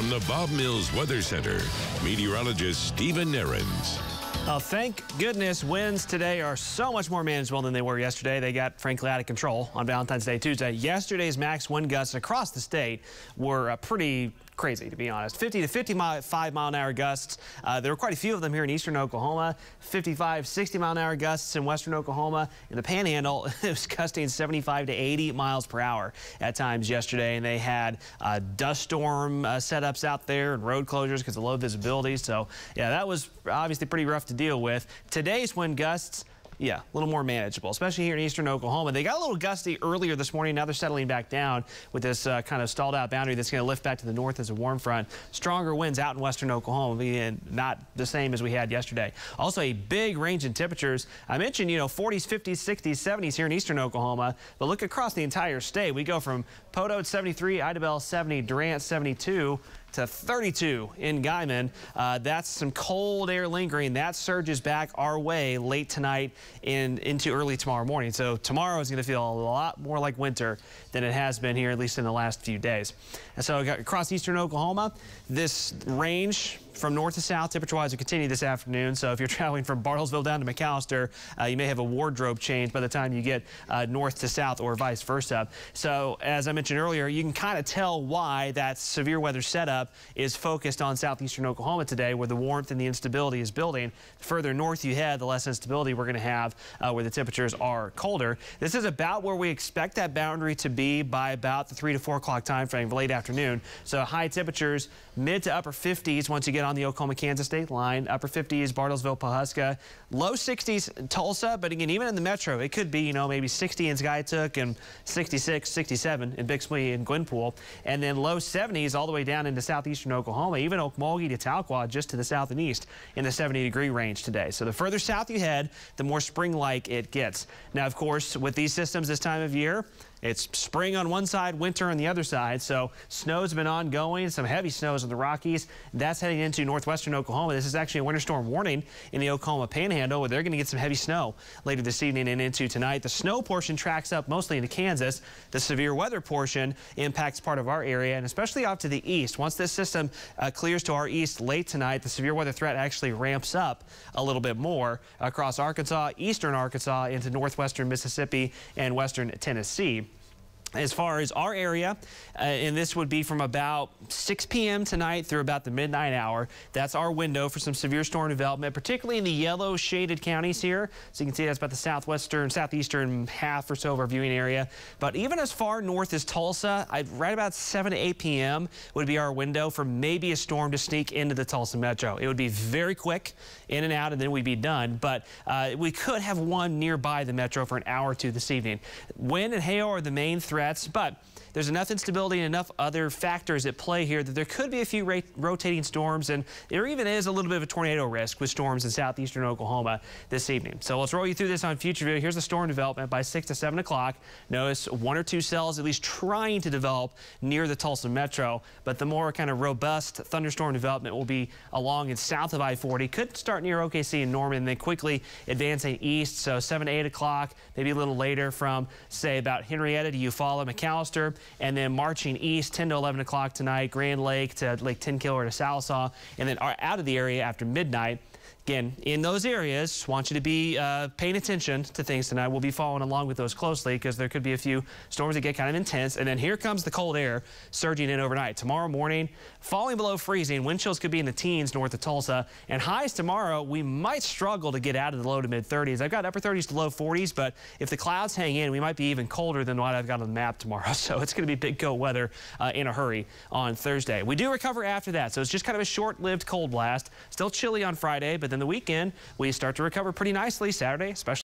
From the Bob Mills Weather Center, meteorologist Stephen Nehrenz. Thank goodness winds today are so much more manageable than they were yesterday. They got, frankly, out of control on Valentine's Day Tuesday. Yesterday's max wind gusts across the state were pretty crazy, to be honest. 50 to 55-mile-an-hour gusts. There were quite a few of them here in eastern Oklahoma. 55, 60-mile-an-hour gusts in western Oklahoma. In the Panhandle, it was gusting 75 to 80 miles per hour at times yesterday, and they had dust storm setups out there and road closures because of low visibility. So, yeah, that was obviously pretty rough to deal with. Today's wind gusts, yeah, a little more manageable, especially here in eastern Oklahoma. They got a little gusty earlier this morning. Now they're settling back down with this kind of stalled out boundary that's going to lift back to the north as a warm front. Stronger winds out in western Oklahoma, being not the same as we had yesterday. Also a big range in temperatures. I mentioned, 40s, 50s, 60s, 70s here in eastern Oklahoma, but look across the entire state. We go from Poto at 73, Idabel 70, Durant 72, to 32 in Guyman. That's some cold air lingering. That surges back our way late tonight and into early tomorrow morning. So tomorrow is going to feel a lot more like winter than it has been here, at least in the last few days. And so across eastern Oklahoma, this range from north to south, temperature-wise, will continue this afternoon. So if you're traveling from Bartlesville down to McAllister, you may have a wardrobe change by the time you get north to south or vice versa. So as I mentioned earlier, you can kind of tell why that severe weather setup is focused on southeastern Oklahoma today, where the warmth and the instability is building. The further north you head, the less instability we're going to have where the temperatures are colder. This is about where we expect that boundary to be by about the 3 to 4 o'clock time frame, late afternoon. So high temperatures, mid to upper 50s once you get on the Oklahoma-Kansas state line, upper 50s, Bartlesville, Pawhuska, low 60s, Tulsa, but again, even in the metro, it could be, maybe 60 in Skiatook and 66, 67 in Bixby and Gwenpool, and then low 70s all the way down into southeastern Oklahoma, even Okmulgee to Tahquah, just to the south and east in the 70-degree range today. So the further south you head, the more spring-like it gets. Now, of course, with these systems this time of year, it's spring on one side, winter on the other side. So snow's been ongoing, some heavy snows in the Rockies. That's heading into northwestern Oklahoma. This is actually a winter storm warning in the Oklahoma Panhandle, where they're going to get some heavy snow later this evening and into tonight. The snow portion tracks up mostly into Kansas. The severe weather portion impacts part of our area, and especially off to the east. Once this system clears to our east late tonight, the severe weather threat actually ramps up a little bit more across Arkansas, eastern Arkansas, into northwestern Mississippi and western Tennessee. As far as our area, and this would be from about 6 p.m. tonight through about the midnight hour. That's our window for some severe storm development, particularly in the yellow shaded counties here. So you can see that's about the southeastern half or so of our viewing area. But even as far north as Tulsa, right about 7 to 8 p.m. would be our window for maybe a storm to sneak into the Tulsa metro. It would be very quick, in and out, and then we'd be done. But we could have one nearby the metro for an hour or two this evening. Wind and hail are the main threats, but there's enough instability and enough other factors at play here that there could be a few rotating storms, and there even is a little bit of a tornado risk with storms in southeastern Oklahoma this evening. So let's roll you through this on Future View. Here's the storm development by 6 to 7 o'clock. Notice 1 or 2 cells at least trying to develop near the Tulsa metro, but the more kind of robust thunderstorm development will be along and south of I-40. Could start near OKC and Norman and then quickly advancing east. So 7 to 8 o'clock, maybe a little later from, say, about Henrietta to Eufaula, McAllister, and then marching east 10 to 11 o'clock tonight, Grand Lake to Lake Tenkiller to Sallisaw, and then out of the area after midnight. Again, in those areas, want you to be paying attention to things tonight. We'll be following along with those closely because there could be a few storms that get kind of intense. And then here comes the cold air surging in overnight. Tomorrow morning, falling below freezing. Wind chills could be in the teens north of Tulsa. And highs tomorrow, we might struggle to get out of the low to mid 30s. I've got upper 30s to low 40s, but if the clouds hang in, we might be even colder than what I've got on the map tomorrow. So it's going to be big cold weather in a hurry on Thursday. We do recover after that, so it's just kind of a short-lived cold blast. Still chilly on Friday, but then the weekend, we start to recover pretty nicely Saturday, especially.